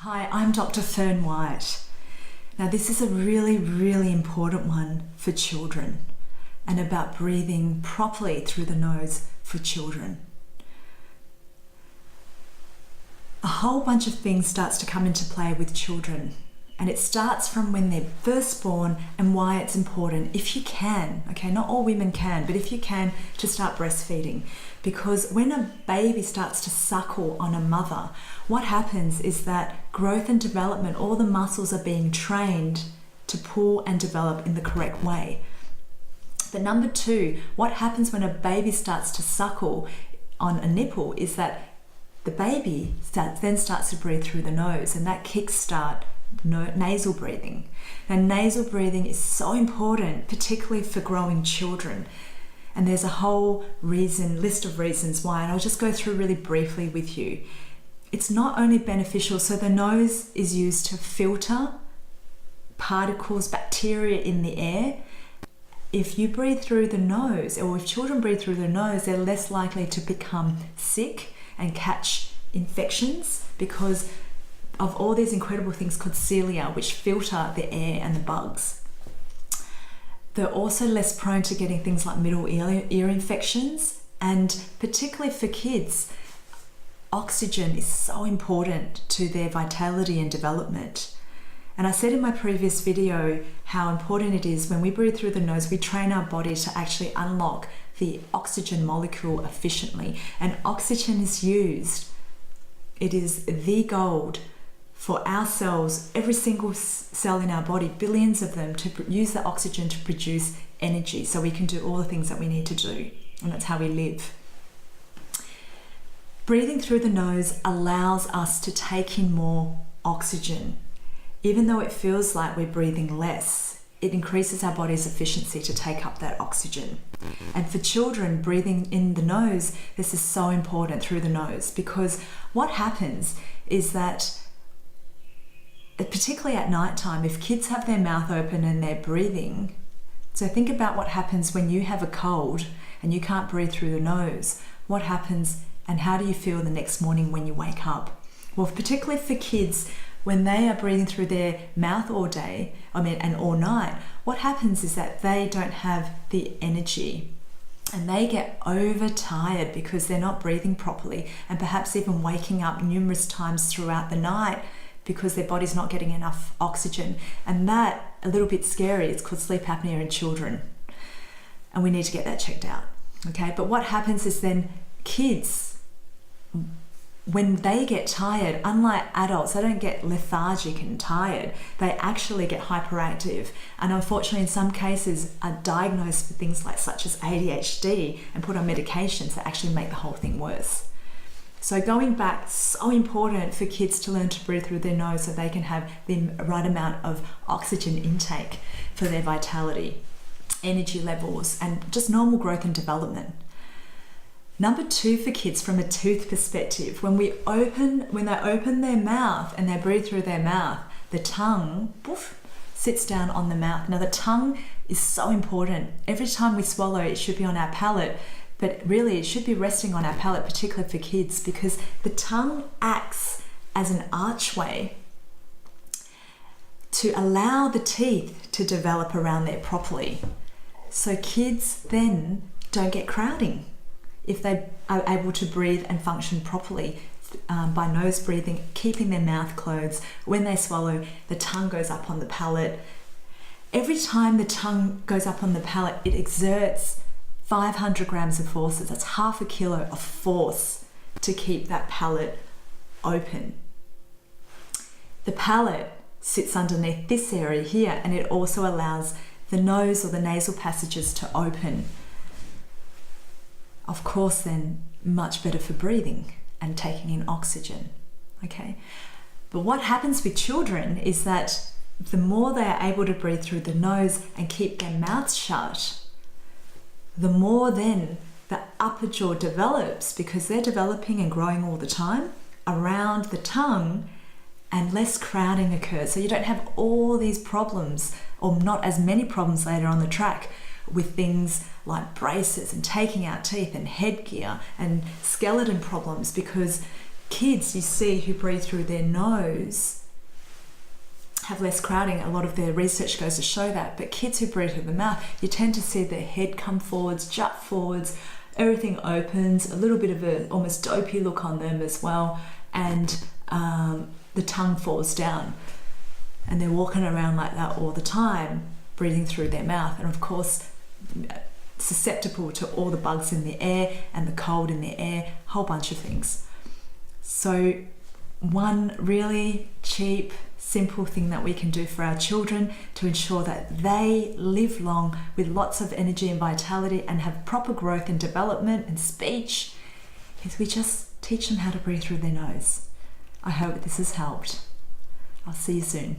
Hi, I'm Dr. Fern White. Now this is a really important one for children and about breathing properly through the nose for children. A whole bunch of things starts to come into play with children, and it starts from when they're first born and why it's important, if you can, okay, not all women can, but if you can, to start breastfeeding. Because when a baby starts to suckle on a mother, what happens is that growth and development, all the muscles are being trained to pull and develop in the correct way. But number two, what happens when a baby starts to suckle on a nipple is that the baby then starts to breathe through the nose, and that kickstart nasal breathing. Now, nasal breathing is so important, particularly for growing children. And there's a whole list of reasons why, and I'll just go through really briefly with you. It's not only beneficial, so the nose is used to filter particles, bacteria in the air. If you breathe through the nose, or if children breathe through the nose, they're less likely to become sick and catch infections because of all these incredible things called cilia, which filter the air and the bugs. They're also less prone to getting things like middle ear infections, and particularly for kids, oxygen is so important to their vitality and development. And I said in my previous video how important it is when we breathe through the nose, we train our body to actually unlock the oxygen molecule efficiently. And oxygen is used, it is the gold for our cells, every single cell in our body, billions of them, to use the oxygen to produce energy so we can do all the things that we need to do. And that's how we live. Breathing through the nose allows us to take in more oxygen. Even though it feels like we're breathing less, it increases our body's efficiency to take up that oxygen. And for children, breathing in the nose, this is so important through the nose, because what happens is that, particularly at night time, if kids have their mouth open and they're breathing, so think about what happens when you have a cold and you can't breathe through the nose. What happens and how do you feel the next morning when you wake up? Well, particularly for kids, when they are breathing through their mouth all day, and all night, what happens is that they don't have the energy and they get overtired because they're not breathing properly, and perhaps even waking up numerous times throughout the night because their body's not getting enough oxygen. And that, a little bit scary, it's called sleep apnea in children. And we need to get that checked out, okay? But what happens is then kids, when they get tired, unlike adults, they don't get lethargic and tired. They actually get hyperactive, and unfortunately in some cases are diagnosed with things like such as ADHD and put on medications that actually make the whole thing worse. So going back, so important for kids to learn to breathe through their nose so they can have the right amount of oxygen intake for their vitality, energy levels, and just normal growth and development. Number two, for kids from a tooth perspective, when they open their mouth and they breathe through their mouth, the tongue sits down on the mouth. Now the tongue is so important. Every time we swallow, it should be on our palate, but really it should be resting on our palate, particularly for kids, because the tongue acts as an archway to allow the teeth to develop around there properly. So kids then don't get crowding if they are able to breathe and function properly by nose breathing, keeping their mouth closed. When they swallow, the tongue goes up on the palate. Every time the tongue goes up on the palate, it exerts 500 grams of forces. That's half a kilo of force to keep that palate open. The palate sits underneath this area here, and it also allows the nose or the nasal passages to open. Of course, then much better for breathing and taking in oxygen, okay? But what happens with children is that the more they are able to breathe through the nose and keep their mouths shut, the more then the upper jaw develops, because they're developing and growing all the time around the tongue, and less crowding occurs. So you don't have all these problems, or not as many problems later on the track, with things like braces and taking out teeth and headgear and skeleton problems, because kids you see who breathe through their nose have less crowding. A lot of their research goes to show that. But kids who breathe through the mouth, you tend to see their head come forwards, jut forwards, everything opens, a little bit of a almost dopey look on them as well, and the tongue falls down. And they're walking around like that all the time, breathing through their mouth. And of course, susceptible to all the bugs in the air and the cold in the air, a whole bunch of things. So one really cheap, simple thing that we can do for our children to ensure that they live long with lots of energy and vitality and have proper growth and development and speech is we just teach them how to breathe through their nose. I hope this has helped. I'll see you soon.